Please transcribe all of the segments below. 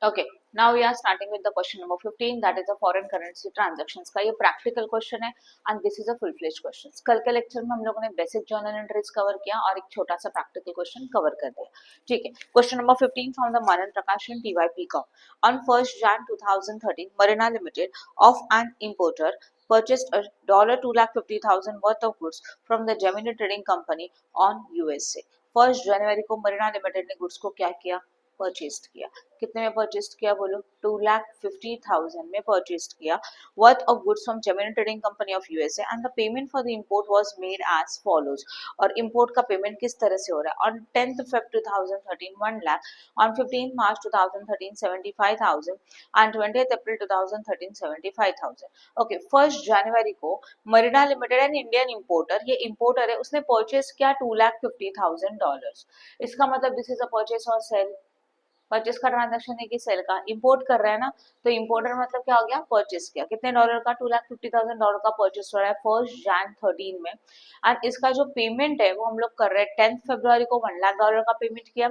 Okay, now we are starting with the question number 15, that is the foreign currency transactions का ये practical question है and this is a full fledged question. कल के lecture में हम लोगों ने basic journal entries cover किया और एक छोटा सा practical question cover कर दिया. ठीक है, question number 15 from the Manan Prakash and TYP com. On 1st Jan 2013, Marina Limited of an importer purchased a $250,000 worth of goods from the Gemini Trading Company on USA. 1st जनवरी को Marina limited ने goods को क्या किया, purchase किया. कितने में purchase किया बोलो, 2,50,000 में परचेज किया worth of goods from Gemini trading company of USA and the payment for the import was made as follows. और इंपोर्ट का पेमेंट किस तरह से हो रहा है, on 10th Feb 2013 1 lakh, on 15th March 2013 75,000 and 20th April 2013 75,000. Okay, 1st जनवरी को Marina limited and Indian importer, ये इंपोर्टर है, उसने परचेज किया $250,000. इसका मतलब दिस इज अ परचेज और सेल. परचेस का ट्रांजैक्शन है कि सेल का, इंपोर्ट कर रहा है ना, तो इंपोर्टर मतलब क्या हो गया, परचेस किया. कितने डॉलर का, $250,000 का परचेस हो रहा है 1st Jan 13 में. एंड इसका जो पेमेंट है वो हम लोग कर रहे हैं 10th फरवरी को $1,00,000 का पेमेंट किया,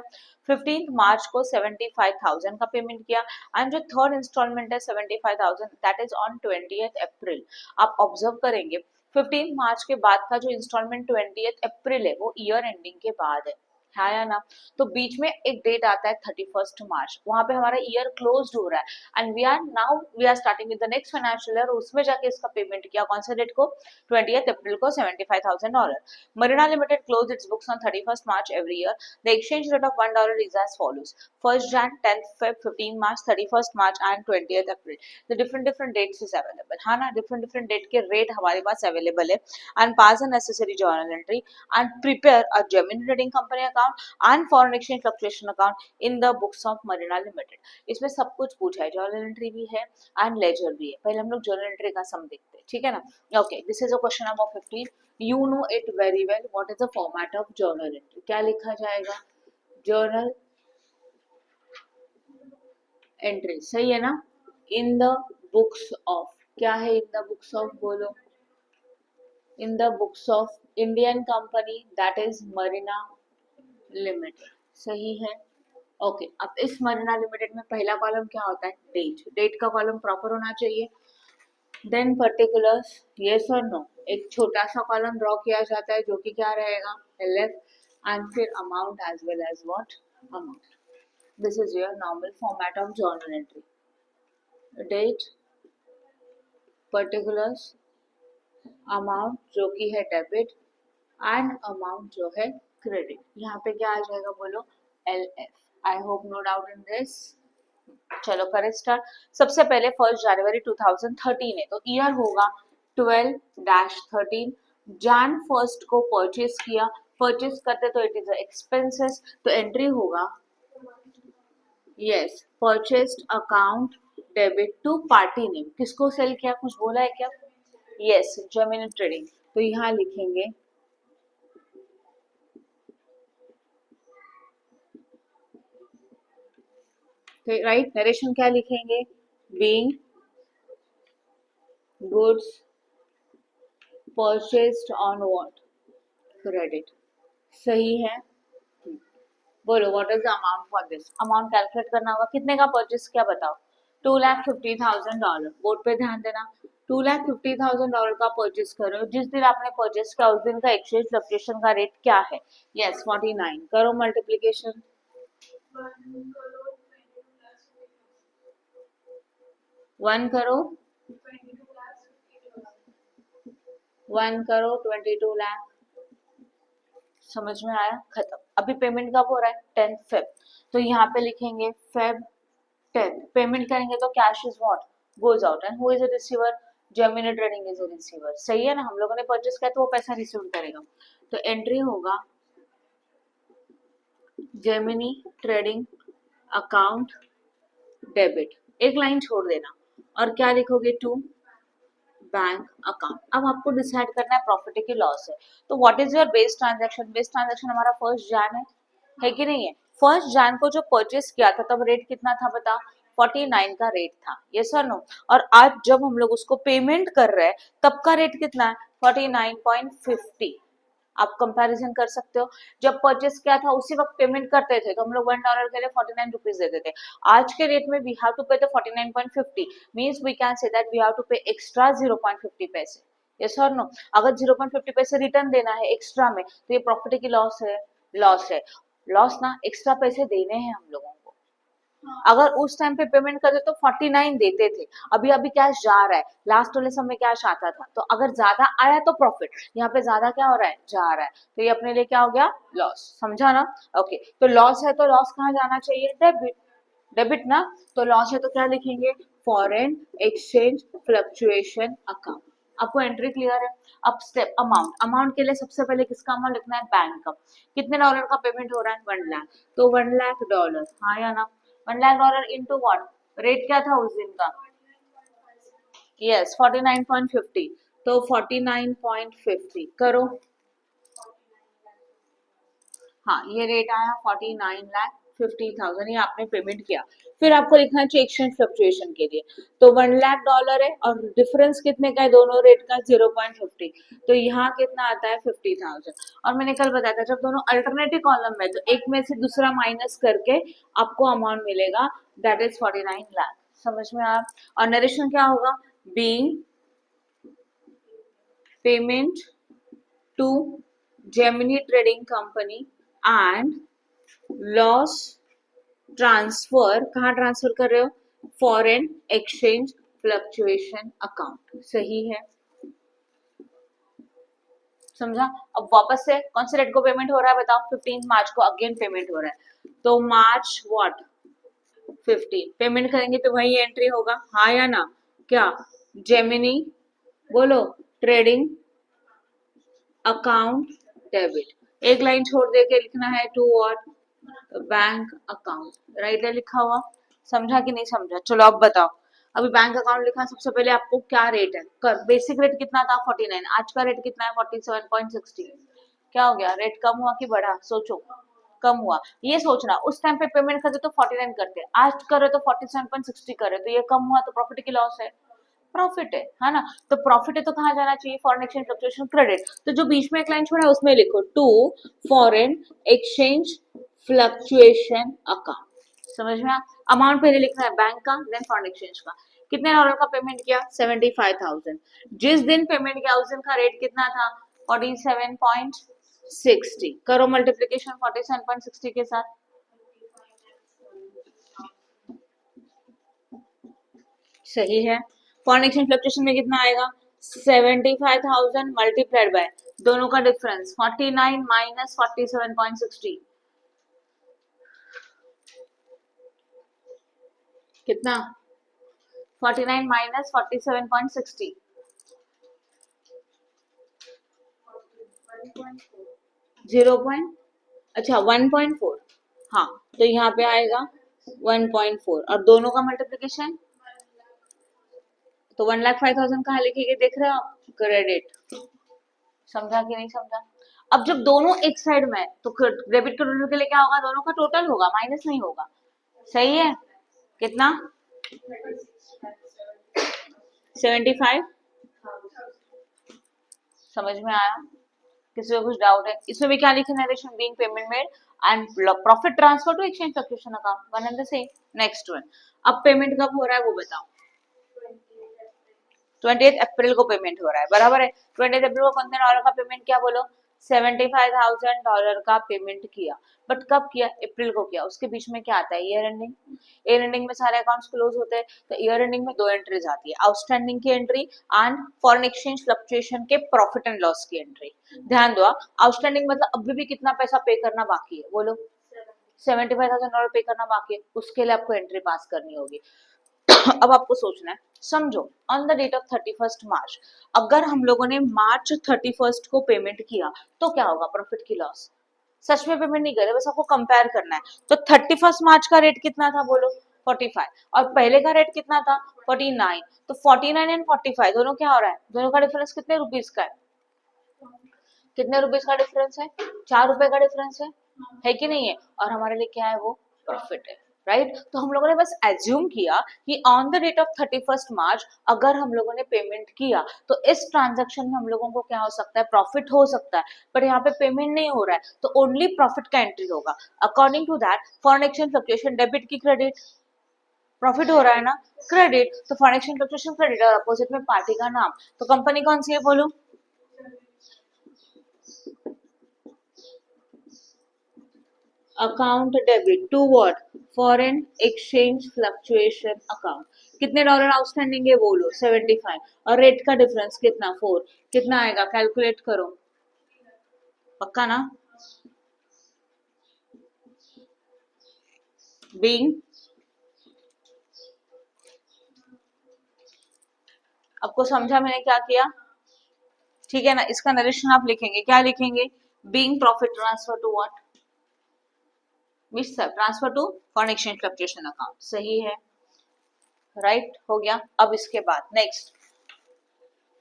15th मार्च को 75,000 का पेमेंट किया एंड जो थर्ड इंस्टॉलमेंट है 75,000 दैट इज ऑन 20th अप्रैल. आप ऑब्जर्व करेंगे 15 मार्च के बाद का जो इंस्टॉलमेंट 20th अप्रैल है वो ईयर एंडिंग के बाद है या ना. तो बीच में एक डेट आता है 31st मार्च, वहां पे हमारा ईयर क्लोज हो रहा है and we are starting with the next financial year. उसमें जाके इसका पेमेंट किया कौन से डेट को, 20th अप्रैल को $75,000. Marina limited close it's books on 31st March every year. The exchange rate of $1 is as follows: 1st Jan, 10th Feb, 15 March, 31st March and 20th April. The different dates is available. हाँ ना, different date के rate हमारे पास available है. And pass a necessary journal entry and prepare a Gemini Trading Company account and foreign exchange fluctuation account in the books of Marina Limited. इसमें सब कुछ पूछा है, जर्नल एंट्री भी है एंड लेजर भी है. पहले हम लोग जर्नल एंट्री का सम देखते हैं, ठीक है ना. Okay, this is a question number 15. You know it very well. What is the format of journal entry, क्या लिखा जाएगा, जर्नल एंट्री, सही है ना. इन द बुक्स ऑफ, क्या है इन द बुक्स ऑफ, बोलो, in the books of Indian company that is Marina limited, सही है. ओके, अब इस मरीना लिमिटेड में पहला कॉलम क्या होता है, डेट. डेट का कॉलम प्रॉपर होना चाहिए. देन पर्टिकुलर्स, यस और नो, एक छोटा सा कॉलम ड्रॉ किया जाता है जो कि क्या रहेगा, एलएफ, एंड फिर amount as well as what, amount. This is your normal format of journal entry. Date, particulars, amount जो कि है डेबिट एंड अमाउंट जो है क्रेडिट. यहाँ पे क्या आ जाएगा बोलो, L F. I hope no doubt in this. चलो करें स्टार्ट. सबसे पहले 1st जनवरी 2013 है तो ईयर होगा 12-13. Jan 1st को परचेज किया, परचेज करते तो इट इज एक्सपेंसेस, तो एंट्री होगा yes, purchased account debit to party name. किसको सेल किया, कुछ बोला है क्या, यस, जेमिनी ट्रेडिंग. तो यहाँ लिखेंगे राइट. नरेशन क्या लिखेंगे, being goods purchased on what, credit, सही है. बोलो what is the amount for this. Amount calculate करना होगा, कितने का परचेस किया बताओ, $250,000. बोर्ड पे ध्यान देना, $250,000 का परचेस करो. जिस दिन आपने परचेस किया उस दिन का एक्सचेंज फ्लक्चुएशन का रेट क्या है, यस 49. करो मल्टीप्लीकेशन, 1 करो 22 लाख. समझ में आया, खत्म. अभी पेमेंट कब हो रहा है, 10th Feb. तो यहाँ पे लिखेंगे Feb 10th. पेमेंट करेंगे तो cash is what, goes out and who is a receiver, Gemini trading is a receiver, सही है ना. हम लोगों ने परचेस किया तो वो पैसा रिसीव करेगा. तो एंट्री होगा जेमिनी ट्रेडिंग अकाउंट डेबिट, एक लाइन छोड़ देना, और क्या लिखोगे, टू बैंक अकाउंट. अब आपको डिसाइड करना है प्रॉफिट की लॉस है. तो what is your base transaction, base transaction हमारा 1st Jan है कि नहीं है. 1st Jan को जो परचेस किया था तब रेट कितना था बता, 49 का रेट था, ये सर नो. और आज जब हम लोग उसको पेमेंट कर रहे हैं तब का रेट कितना है, 49.50. आप कंपैरिजन कर सकते हो। जब परचेस किया था उसी वक्त पेमेंट करते थे तो हम लोग $1 के लिए 49 रुपीज देते थे। आज के रेट में we have to pay the 49.50 means we can say that we have to pay extra 0.50 पैसे। यस और नो? अगर 0.50 पैसे रिटर्न देना है एक्स्ट्रा में तो ये प्रॉफिट है कि लॉस है? लॉस है। लॉस ना, एक्स्ट्रा पैसे देने हैं हम लोगों को। अगर उस टाइम पे पेमेंट करते तो 49 देते थे, अभी अभी कैश जा रहा है, लास्ट वाले समय कैश आता था, तो अगर ज्यादा आया तो प्रॉफिट, यहाँ पे ज्यादा क्या हो रहा है? जा रहा है, तो ये अपने लिए क्या हो गया? लॉस। समझा ना? ओके, तो लॉस है तो लॉस कहाँ जाना चाहिए? डेबिट। डेबिट ना, तो लॉस है तो क्या लिखेंगे? Foreign exchange fluctuation account. आपको एंट्री क्लियर है? अब स्टेप अमाउंट। अमाउंट के लिए सबसे पहले किसका अमाउंट लिखना है? बैंक का। कितने डॉलर का पेमेंट हो रहा है? 1 लाख, तो $1 लाख। हाँ या ना? $1 लाख इंटू व्हाट? रेट क्या था उस दिन का? यस, 49.50, तो 49.50 करो। हाँ, ये रेट आया 49,50,000, ये आपने पेमेंट किया। फिर आपको लिखना चाहिए एक्सचेंज फ्लक्चुएशन के लिए, तो $1 लाख है और डिफरेंस कितने का है दोनों रेट का? 0.50, तो यहाँ कितना आता है? 50,000। और मैंने कल बताया था जब दोनों अल्टरनेटिव कॉलम में तो एक में से दूसरा माइनस करके आपको अमाउंट मिलेगा, दैट इज 49 लाख। समझ में आया? और नरेशन क्या होगा? Being payment to Gemini trading company and loss transfer. कहाँ ट्रांसफर कर रहे हो? Foreign exchange fluctuation account. सही है? समझा? अब वापस से कौन से डेट को पेमेंट हो रहा है बताओ? 15 मार्च को अगेन पेमेंट हो रहा है, तो मार्च व्हाट 15 पेमेंट करेंगे तो वही एंट्री होगा। हाँ या ना? क्या? जेमिनी बोलो ट्रेडिंग अकाउंट डेबिट। एक लाइन छोड़ दे के लिखना है to what? Bank account. Right है लिखा हुआ? समझा कि नहीं समझा? चलो अब बताओ। अभी बैंक अकाउंट लिखा, सबसे पहले आपको क्या रेट है? कर बेसिक रेट कितना था? 49, आज का रेट कितना है? 47.60। क्या हो गया? रेट कम हुआ कि बढ़ा? सोचो। कम हुआ। ये सोचना उस टाइम पे पेमेंट करते तो 49 करते, आज कर रहे तो 47.60 कर रहे, तो ये कम हुआ तो प्रॉफिट की लॉस है? प्रॉफिट है ना? तो प्रॉफिट है तो कहाँ जाना चाहिए? Foreign exchange fluctuation credit. तो जो बीच में एक लाइन छोड़ा है उसमें लिखो to foreign exchange fluctuation account. समझ में? अमाउंट पहले लिखना है बैंक का, देन फॉरेन एक्सचेंज का। कितने डॉलर का पेमेंट किया? 75,000। जिस दिन पेमेंट किया उस दिन का रेट कितना था? 47.60। करो मल्टीप्लीकेशन 47.60 के साथ। सही है? फॉरेन एक्सचेंज फ्लक्चुएशन में कितना आएगा? 75,000 मल्टीप्लाइड बाय दोनों का डिफरेंस 49 माइनस 47.60 कितना? 49 माइनस 47.60 0 पॉइंट, अच्छा 1.4। हाँ, तो यहाँ पे आएगा 1.4 और दोनों का मल्टीप्लीकेशन, तो 1,05,000 कहाँ लिखेंगे? देख रहे हो आप? क्रेडिट। समझा कि नहीं समझा? अब जब दोनों एक साइड में है तो डेबिट के टोटल के लिए क्या होगा? दोनों का टोटल होगा, माइनस नहीं होगा। सही है? कितना? 75। समझ में आया? किसी को कुछ डाउट है? इसमें भी क्या लिखे? Narration being payment made and profit transfer to exchange fluctuation account, one and the same. Next one. अब पेमेंट कब हो रहा है वो बताओ? 20 अप्रैल को पेमेंट हो रहा है, बराबर है? 20 अप्रैल को कितने डॉलर का पेमेंट किया बोलो? 75,000 का पेमेंट किया। बट कब किया? अप्रैल को किया। उसके बीच में क्या आता है? Year ending. ईयर एंडिंग में सारे अकाउंट्स क्लोज होते हैं, तो ईयर एंडिंग में दो एंट्रीज आती है, आउटस्टैंडिंग की entry and foreign exchange fluctuation के प्रॉफिट एंड लॉस की एंट्री। ध्यान दो, आउटस्टैंडिंग मतलब अभी भी कितना पैसा पे करना बाकी है बोलो? $75,000 पे करना बाकी है, उसके लिए आपको एंट्री पास करनी होगी। अब आपको सोचना है, समझो ऑन द डेट ऑफ 31 मार्च, अगर हम लोगों ने मार्च 31 को पेमेंट किया तो क्या होगा? प्रॉफिट की लॉस? सच में पेमेंट नहीं करे, बस आपको कंपेयर करना है। तो 31 मार्च का रेट कितना था बोलो? 45, और पहले का रेट कितना था? 49। तो 49 एंड 45 दोनों क्या हो रहा है? दोनों का डिफरेंस कितने रुपीज का है? कितने रुपीज का डिफरेंस है? 4 रुपए का डिफरेंस है कि नहीं है? और हमारे लिए क्या है वो? प्रॉफिट है। राइट तो हम लोगों ने बस एज्यूम किया कि on the date of 31st March अगर हम लोगों ने पेमेंट किया तो इस ट्रांजैक्शन में हम लोगों को क्या हो सकता है, प्रॉफिट हो सकता है, पर यहाँ पे पेमेंट नहीं हो रहा है तो ओनली प्रॉफिट का एंट्री होगा। According to that foreign exchange fluctuation debit की क्रेडिट, प्रॉफिट हो रहा है ना, क्रेडिट, तो फॉरेन एक्सचेंज फ्लक्चुएशन क्रेडिट और अपोजिट में पार्टी का नाम, तो कंपनी कौन सी है बोलो, account debit to what, foreign exchange fluctuation account. कितने डॉलर आउटस्टैंडिंग है बोलो, 75, और रेट का डिफरेंस कितना, 4, कितना आएगा कैलकुलेट करो, पक्का ना, बीइंग, आपको समझा मैंने क्या किया, ठीक है ना। इसका नरेशन आप लिखेंगे, क्या लिखेंगे, being profit transfer to what, mister transfer to foreign exchange fluctuation account, सही है, राइट हो गया। अब इसके बाद नेक्स्ट,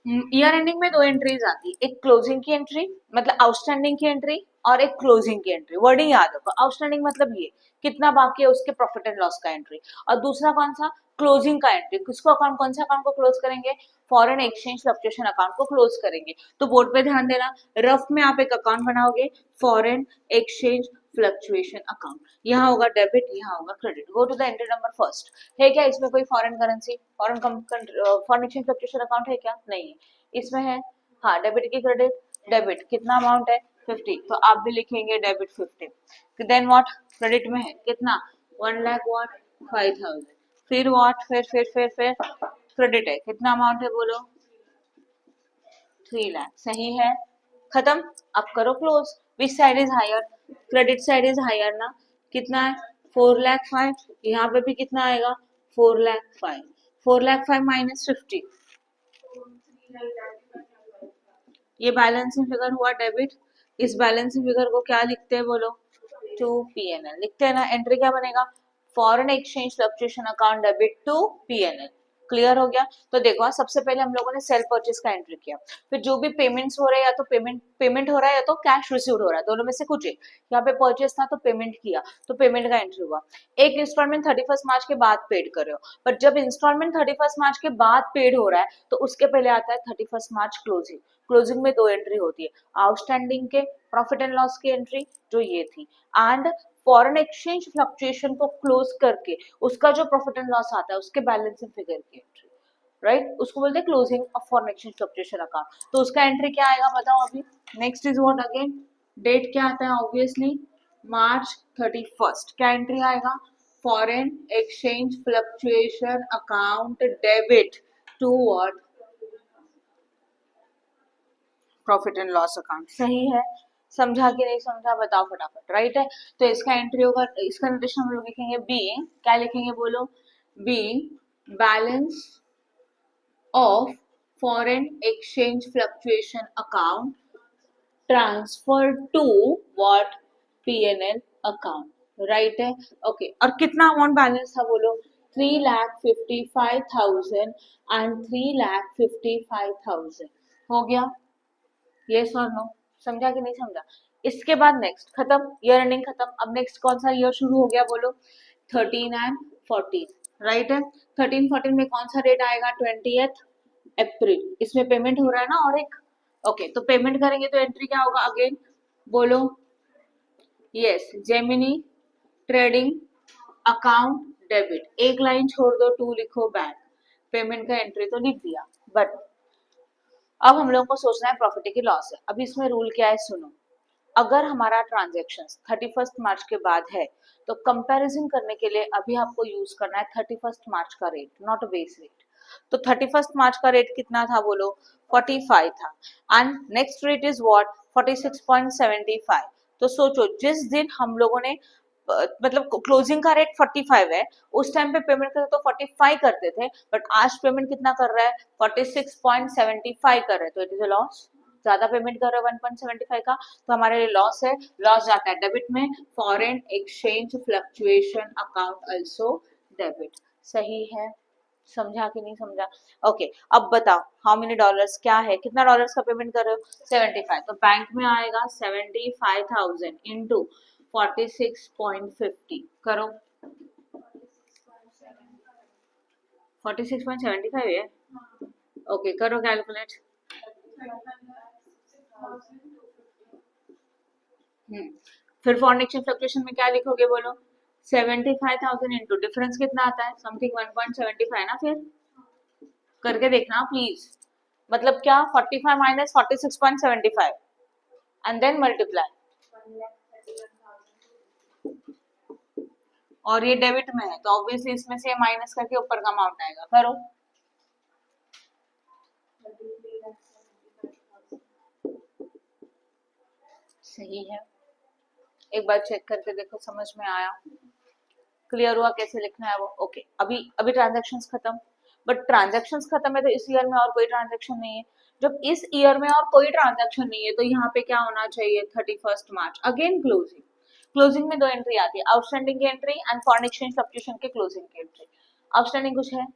ईयर एंडिंग में दो एंट्रीज आती है, एक क्लोजिंग की एंट्री मतलब आउटस्टैंडिंग की एंट्री और एक क्लोजिंग की एंट्री, वर्डिंग याद रखो, आउटस्टैंडिंग मतलब ये कितना बाकी है उसके प्रॉफिट एंड लॉस का एंट्री, और दूसरा कौन सा, क्लोजिंग का एंट्री, किसको अकाउंट, कौन सा अकाउंट को क्लोज करेंगे, फॉरेन एक्सचेंज फ्लक्चुएशन अकाउंट को क्लोज करेंगे। तो बोर्ड पे ध्यान देना, रफ में आप एक अकाउंट बनाओगे फॉरेन एक्सचेंज फ्लक्चुएशन अकाउंट, यहाँ होगा डेबिट, यहाँ होगा credit. Go to the entry number first, है क्या इसमें कोई foreign currency, foreign exchange fluctuation account है क्या, नहीं है, इसमें है, हाँ डेबिट की क्रेडिट, डेबिट कितना अमाउंट है 50, तो आप भी लिखेंगे डेबिट 50, देन व्हाट, क्रेडिट में है कितना 1 लाख व्हाट 5000, फिर व्हाट, फिर क्रेडिट है कितना अमाउंट है बोलो 3 लाख, सही है, खत्म। अब करो close, which side is higher, credit side is higher ना, कितना है 4 लाख 5, यहाँ पे भी कितना आएगा 4 लाख 5, 4 लाख 5 माइनस 50, ये बैलेंसिंग फिगर हुआ डेबिट, इस बैलेंसिंग फिगर को क्या लिखते हैं बोलो, टू पीएनएल लिखते हैं ना। एंट्री क्या बनेगा, foreign exchange fluctuation account debit to PNL, clear हो गया। तो देखो सबसे पहले हम लोगों ने सेल परचेज का एंट्री किया, फिर जो भी पेमेंट्स हो रहे हैं या तो पेमेंट हो रहा है या तो कैश रिसीव हो रहा है, दोनों में से कुछ एक, यहाँ पे परचेज था तो पेमेंट किया तो पेमेंट का एंट्री हुआ। एक इंस्टॉलमेंट 31 मार्च के बाद पेड कर रहे हो, पर जब इंस्टॉलमेंट 31 मार्च के बाद पेड हो रहा है तो उसके पहले आता है 31 मार्च क्लोजिंग, क्लोजिंग में दो एंट्री होती है, आउटस्टैंडिंग के प्रॉफिट एंड लॉस की एंट्री जो ये थी, एंड फॉरेन एक्सचेंज फ्लक्चुएशन को क्लोज करके उसका जो प्रॉफिट एंड लॉस आता है उसके बैलेंसिंग फिगर की एंट्री, राइट उसको बोलते हैं closing of foreign exchange fluctuation account. तो उसका एंट्री क्या आएगा बताओ अभी, next is what again, date क्या आता है ऑब्वियसली मार्च 31, क्या एंट्री आएगा, foreign exchange fluctuation account debit to what, profit and loss account, सही है, समझा कि नहीं समझा बताओ फटाफट, राइट है। तो इसका एंट्री होगा, इसका नोटेशन हम लोग लिखेंगे बीइंग, क्या लिखेंगे बोलो, being balance of foreign exchange fluctuation account transfer to what, PNL account, right है, ओके। और कितना अमाउंट बैलेंस था बोलो, 3,55,000 एंड 3,55,000, हो गया, यस और नो, समझा कि नहीं समझा। इसके बाद नेक्स्ट खत्म, ईयर एंडिंग खत्म, अब नेक्स्ट कौन सा ईयर शुरू हो गया बोलो, 13 एंड 14, राइट है। 13 14 में कौन सा डेट आएगा, 20th अप्रैल, इसमें पेमेंट हो रहा है ना, और एक ओके, तो पेमेंट करेंगे तो एंट्री क्या होगा अगेन बोलो, yes Gemini trading account debit, एक लाइन छोड़ दो, टू लिखो बैंक, पेमेंट का एंट्री तो लिख दिया, बट अब हम लोगों को सोचना है प्रॉफिट की लॉस है। अभी इसमें रूल क्या है सुनो, अगर हमारा ट्रांजेक्शन 31 मार्च के बाद है तो कंपैरिजन करने के लिए अभी आपको यूज करना है 31 मार्च का रेट, नॉट बेस रेट। तो 31 मार्च का रेट कितना था बोलो, 45 था, and next rate is what 46.75। तो सोचो जिस दिन हम लोगों ने मतलब क्लोजिंग का रेट 45 है, उस टाइम पे पेमेंट करते तो 45 करते थे, बट आज पेमेंट कितना कर रहा है 46.75 कर रहे हैं, तो इट इज अ लॉस, ज्यादा पेमेंट कर रहे हो 1.75 का, तो हमारे लिए लॉस है, लॉस जाता है डेबिट में, foreign exchange fluctuation account also debit, सही है, समझा कि नहीं समझा, ओके। अब बताओ हाउ मेनी डॉलर्स, क्या है कितना डॉलर्स का पेमेंट कर रहे हो 75, तो बैंक में आएगा 75,000 इंटू 46.50, करो 46.75 है। ओके करो कैलकुलेट। फिर फॉरेन एक्सचेंज फ्लक्चुएशन में क्या लिखोगे बोलो? 75,000 इंटू डिफरेंस कितना आता है? समथिंग 1.75 ना। फिर करके देखना प्लीज। मतलब क्या 45 माइनस 46.75 एंड देन मल्टीप्लाई। और ये डेबिट में है तो ऑब्वियसली इसमें से माइनस करके ऊपर का अमाउंट आएगा। करो। सही है। एक बार चेक करके देखो समझ में आया? क्लियर हुआ कैसे लिखना है वो? ओके अभी अभी ट्रांजैक्शंस खत्म। बट ट्रांजैक्शंस खत्म है तो इस ईयर में और कोई ट्रांजैक्शन नहीं है। जब इस ईयर में और कोई ट्रांजैक्शन नहीं है तो यहाँ पे क्या होना चाहिए? 31 मार्च अगेन क्लोजिंग। क्लोजिंग में दो एंट्री आती है, आउटस्टैंडिंग की entry and foreign exchange fluctuation के क्लोजिंग की एंट्री। आउटस्टैंडिंग कुछ है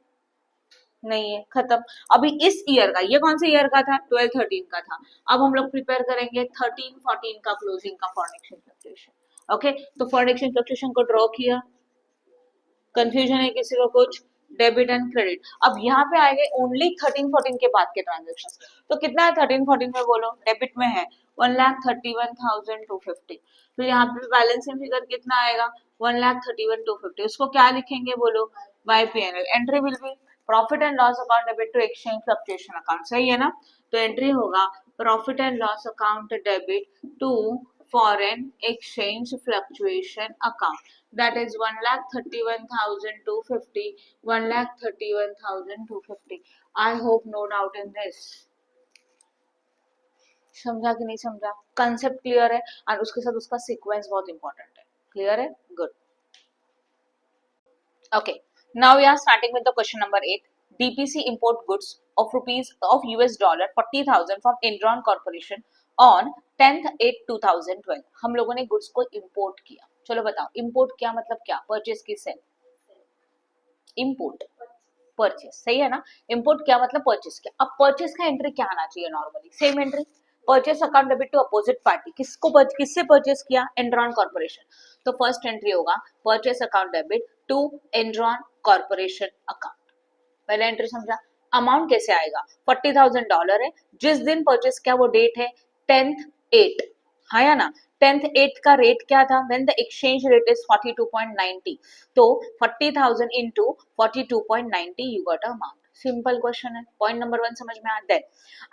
नहीं है, खत्म। अभी इस ईयर का, ये कौन से ईयर का था? 12-13 का था। अब हम लोग प्रिपेयर करेंगे 13-14 का क्लोजिंग का फॉरेन एक्सचेंज फ्लक्चुएशन। ओके तो फॉरेन एक्सचेंज फ्लक्चुएशन को ड्रॉ किया। कंफ्यूजन है किसी को कुछ? Debit and credit. अब यहाँ पे आएंगे ओनली 13-14 के बाद के ट्रांजेक्शन। तो कितना है 13-14 में बोलो? डेबिट में है 1,31,250। तो यहाँ पे बैलेंसिंग फिगर कितना आएगा? 1,31,250। उसको क्या लिखेंगे बोलो? By PNL. Entry will be profit and loss account debit to exchange fluctuation account. सही है ना? तो एंट्री होगा profit and loss account debit to foreign exchange fluctuation account, that is 1,31,250, 1,31,250. I hope no doubt in this. समझा कि नहीं समझा? Concept clear है और उसके साथ उसका सीक्वेंस बहुत इंपॉर्टेंट है। क्लियर है? Good. Okay, now we are starting with the question number 8. DPC import goods of US dollar 40,000 from Enron Corporation on 10/8/2012. हम लोगों ने गुड्स को इंपोर्ट किया। चलो बताओ इंपोर्ट क्या मतलब क्या? परचेस की सेल। इंपोर्ट परचेस, सही है ना? इंपोर्ट क्या मतलब परचेस क्या। अब परचेस का एंट्री क्या आना चाहिए? Normally same entry, purchase account debit to opposite party. किससे परचेस किया? Enron corporation. तो फर्स्ट एंट्री होगा purchase account debit to Enron corporation account. पहला एंट्री समझा? अमाउंट कैसे आएगा? $40,000 है। जिस दिन परचेस किया वो डेट है 10/8, हाँ या ना? 10/8 का रेट क्या था? When the exchange rate is 42.90, तो 40,000 into 42.90 you got amount. Simple question है। पॉइंट नंबर 1 समझ में आ गया?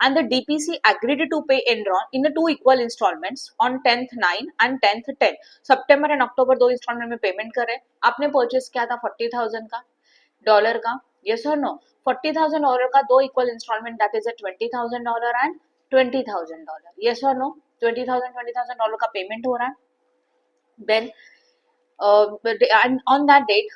And the DPC agreed to pay Enron in 2 equal installments on 10/9 and 10/10। सितंबर एंड अक्टूबर 2 इंस्टॉलमेंट में पेमेंट करे। आपने परचेस किया था 40,000 का डॉलर का, यस और नो? $40,000 का 2 equal installment, that is $20,000 and $20,000, yes और नो? $20,000 का पेमेंट हो रहा है। देन ऑन दैट डेट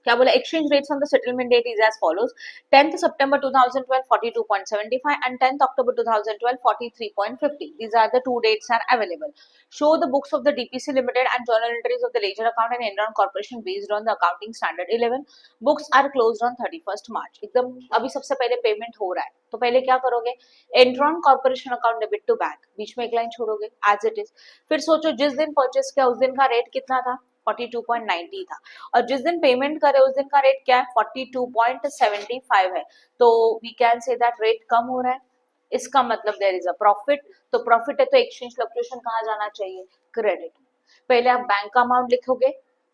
क्या बोला? Exchange rates on the settlement date is as follows: 10th September 2012 42.75 and 10th October 2012 43.50. These are the two dates are available. Show the books of the DPC Limited and journal entries of the ledger account and Enron Corporation based on the accounting standard 11. Books are closed on 31st March. एकदम अभी सबसे पहले payment हो रहा है तो पहले क्या करोगे? Enron corporation account debit to bank, बीच में एक लाइन छोड़ोगे एज इट इज। फिर सोचो जिस दिन परचेस किया उस दिन का रेट कितना था? 42.90 था। और जिस दिन पेमेंट करे उस दिन का रेट क्या है? 42.75 है। तो we can say that rate कम हो रहा है, इसका मतलब देयर इज अ प्रॉफिट। तो प्रॉफिट है तो एक्सचेंज फ्लक्चुएशन कहाँ जाना चाहिए? क्रेडिट। पहले आप बैंक का अमाउंट लिखोगे,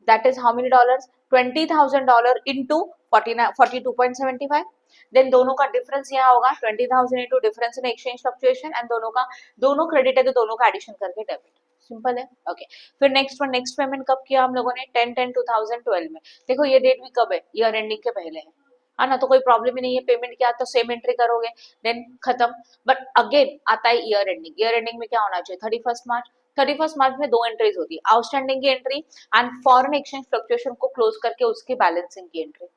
that is how many dollars? $20,000 into 42.75। Then दोनों का डिफरेंस यहाँ होगा 20,000 into difference in exchange fluctuation and दोनों क्रेडिट है तो दोनों का एडिशन करके डेबिट। सिंपल है। ओके फिर नेक्स्ट पेमेंट कब किया हम लोगों ने? 10/10/2012 में। देखो ये डेट भी कब है? ईयर एंडिंग के पहले है ना? तो कोई प्रॉब्लम ही नहीं है। पेमेंट किया तो सेम एंट्री करोगे, देन खत्म। बट अगेन आता है ईयर एंडिंग। ईयर एंडिंग में क्या होना चाहिए? 31 मार्च। 31 मार्च में 2 एंट्रीज होती है, आउटस्टैंडिंग की entry and foreign exchange fluctuation को क्लोज करके उसकी बैलेंसिंग की एंट्री।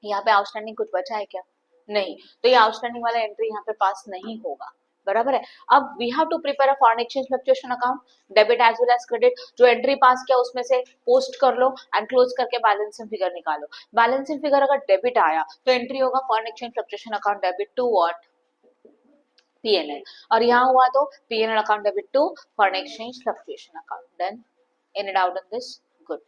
यहाँ पे आउटस्टैंडिंग कुछ बचा है क्या? नहीं, तो ये आउटस्टैंडिंग वाला एंट्री यहाँ पे पास नहीं होगा। बराबर है। अब we have to prepare a foreign exchange fluctuation account debit as well as credit. जो एंट्री पास किया उसमें से पोस्ट कर लो एंड क्लोज करके बैलेंसिंग फिगर निकालो। बैलेंसिंग फिगर अगर डेबिट आया तो एंट्री होगा foreign exchange fluctuation account debit to what? PNL. और यहाँ हुआ तो PNL account debit to foreign exchange fluctuation account. Then any doubt in this? Good.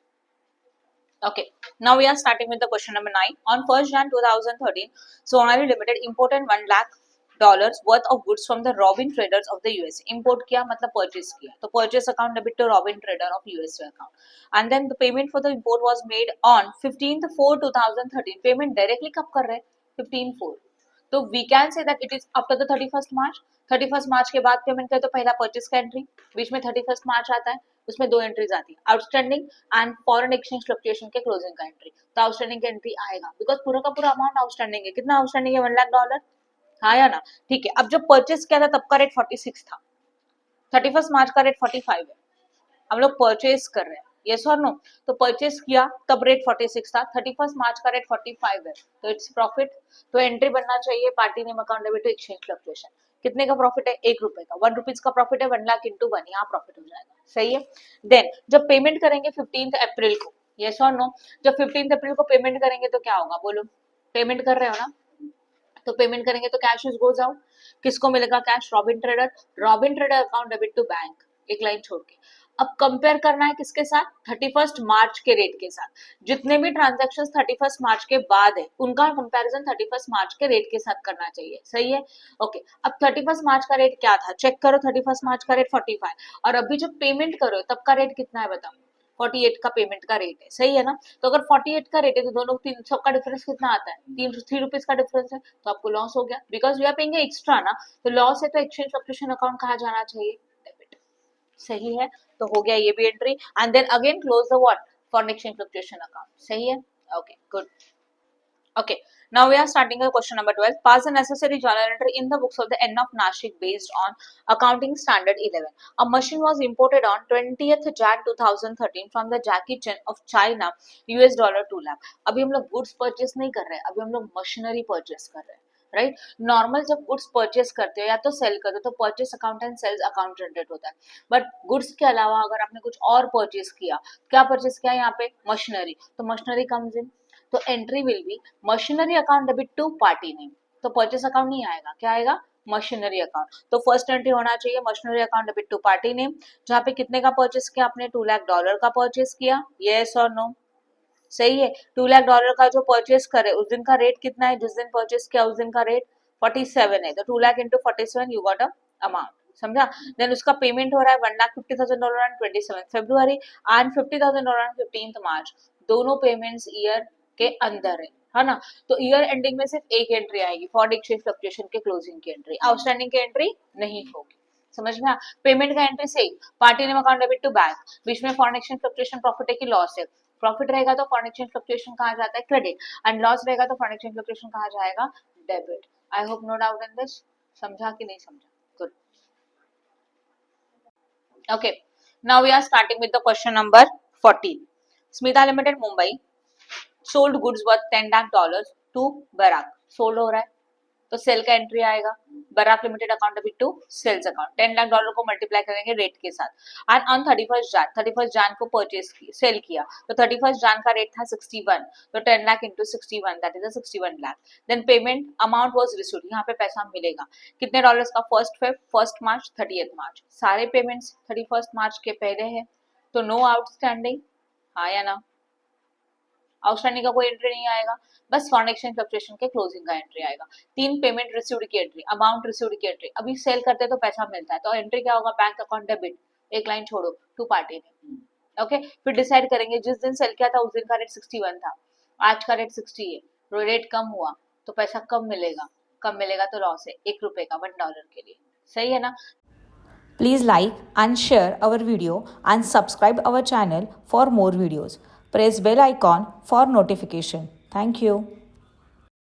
Okay, now we are starting with the question number 9. On 1st Jan 2013, Sonali Limited imported $1 lakh worth of goods from the Robin Traders of the US. Import किया मतलब purchase किया, तो purchase account debit to Robin Trader of US account, and then the payment for the import was made on 15/4/2013. Payment directly कब कर रहे हैं? 15/4. तो we can say that it is after the 31st March. 31st March के बाद payment करे तो पहला परचेस का एंट्री, बीच में 31st मार्च आता है, उसमें दो एंट्रीज आती है, outstanding and foreign exchange fluctuation के क्लोजिंग का एंट्री. तो आउटस्टैंडिंग का एंट्री आएगा बिकॉज पूरा का पूरा अमाउंट आउटस्टैंडिंग है. कितना आउटस्टैंडिंग है? $1 लाख. आया ना? ठीक है. अब जब परचेस किया था तब का रेट 46 था, 31st मार्च का रेट 45 है. हम लोग परचेस कर रहे हैं, यस और नो? तो परचेस किया तब रेट 46 था, 31st मार्च का रेट 45 है, तो इट्स प्रॉफिट. तो एंट्री बनना चाहिए party name account debit to exchange fluctuation. कितने का प्रॉफिट है? ₹1 का. ₹1 का प्रॉफिट है, 1 लाख इंटू 1, यहाँ प्रॉफिट हो जाएगा. सही है. देन जब पेमेंट करेंगे 15 अप्रैल को, यस और नो? जब 15 अप्रैल को पेमेंट करेंगे तो क्या होगा? बोलो. पेमेंट कर रहे हो ना, तो पेमेंट करेंगे तो कैश इज गोज आउट. किसको मिलेगा cash? Robin trader. Robin trader account debit to bank, एक लाइन छोड़ के. अब कंपेयर करना है किसके साथ? 31st मार्च के रेट के साथ. जितने भी ट्रांजैक्शंस 31st मार्च के बाद है उनका कंपैरिजन 31st मार्च के रेट के साथ करना चाहिए. सही है. ओके. अब 31st मार्च का रेट क्या था? चेक करो. 31st मार्च का रेट 45 और अभी जब पेमेंट करो तब का रेट कितना है बताओ? 48 का पेमेंट का रेट है. सही है ना? तो अगर 48 का रेट है तो दोनों तीन सबका डिफरेंस कितना आता है? ₹3 का डिफरेंस है, तो आपको लॉस हो गया because you are paying extra ना. तो लॉस है तो एक्सचेंज फ्लक्चुएशन अकाउंट कहाँ जाना चाहिए? डेबिट. सही है. तो हो गया ये भी entry. And then again close the what? Foreign exchange fluctuation account. सही है. Okay good. Okay, now we are starting with question number 12. Pass the necessary journal entry in the books of the N of Nashik based on accounting standard 11. A machine was imported on 20th Jan 2013 from the Jackie Chan of China, $2 lakh. अभी हम लोग goods purchase नहीं कर रहे हैं, अभी हम लोग मशीनरी परचेस कर रहे हैं. राइट. नॉर्मल जब गुड्स परचेस करते हो या तो सेल करते हो तो purchase account and sales account generate होता है. बट गुड्स के अलावा अगर आपने कुछ और परचेस किया, क्या परचेस किया यहाँ पे? मशीनरी. तो मशीनरी कम्स इन, तो entry will be machinery account debit to party name. तो परचेस अकाउंट नहीं आएगा, क्या आएगा? Machinery account. तो फर्स्ट एंट्री होना चाहिए machinery account debit to party name, जहाँ पे कितने का परचेस किया आपने? $2 लाख का परचेस किया. यस और नो? सही है. $2 लाख का जो परचेस करे उस दिन का रेट कितना है? जिस दिन परचेस किया उस दिन का रेट 47 है, तो 2 lakh into 47 you got a amount. समझा? देन उसका पेमेंट हो रहा है $1,50,000 on 27 फरवरी एंड $50,000 on 15 मार्च. दोनों पेमेंट्स ईयर के अंदर है ना? तो ईयर एंडिंग में सिर्फ एक एंट्री आएगी, फॉरेन एक्सचेंज फ्लक्चुएशन के क्लोजिंग की एंट्री. आउटस्टैंडिंग की एंट्री नहीं होगी. समझ में? पेमेंट का एंट्री से party name account debit to bank, बीच में फॉरेन एक्सचेंज फ्लक्चुएशन प्रॉफिट है कि लॉस है? प्रॉफिट रहेगा तो फॉरेन एक्सचेंज फ्लक्चुएशन कहा जाता है? क्रेडिट. एंड लॉस रहेगा तो फॉरेन एक्सचेंज फ्लक्चुएशन कहा जाएगा? Debit. I hope no doubt in this. समझा कि नहीं समझा? Good. Okay, now we are starting with the question number 14. Smita limited Mumbai sold goods worth $10 lakh to Barak. Sold हो रहा है तो सेल का एंट्री आएगा. Barak limited account debit to sales account. $10 lakh को मल्टीप्लाई करेंगे रेट के साथ. एंड ऑन 31st जान को परचेस सेल किया, तो 31st जान का रेट था 61, तो 10 lakh into 61 that is 61 lakh. Then payment amount was received, यहाँ पे पैसा मिलेगा कितने डॉलर्स का? 1st मार्च 30th मार्च. सारे पेमेंट्स 31st मार्च के पहले है, तो नो आउटस्टैंडिंग. हाँ या ना? आउटस्टैंडिंग का कोई एंट्री नहीं आएगा, बस फॉरेन एक्सचेंज फ्लक्चुएशन के क्लोजिंग का एंट्री आएगा. 3 पेमेंट रिसीव्ड की एंट्री, अमाउंट रिसीव्ड की एंट्री. अभी सेल करते तो पैसा मिलता है, तो एंट्री क्या होगा? बैंक अकाउंट डेबिट, एक लाइन छोड़ो, टू पार्टी ने. ओके. फिर डिसाइड करेंगे जिस दिन सेल किया था उस दिन का रेट 61 था, आज का रेट 60 है, तो रेट कम हुआ तो पैसा कम मिलेगा. कम मिलेगा तो लॉस है $1 का $1 के लिए. सही है ना? Please like and share our video and subscribe our channel for more videos. Press bell icon for notification. Thank you.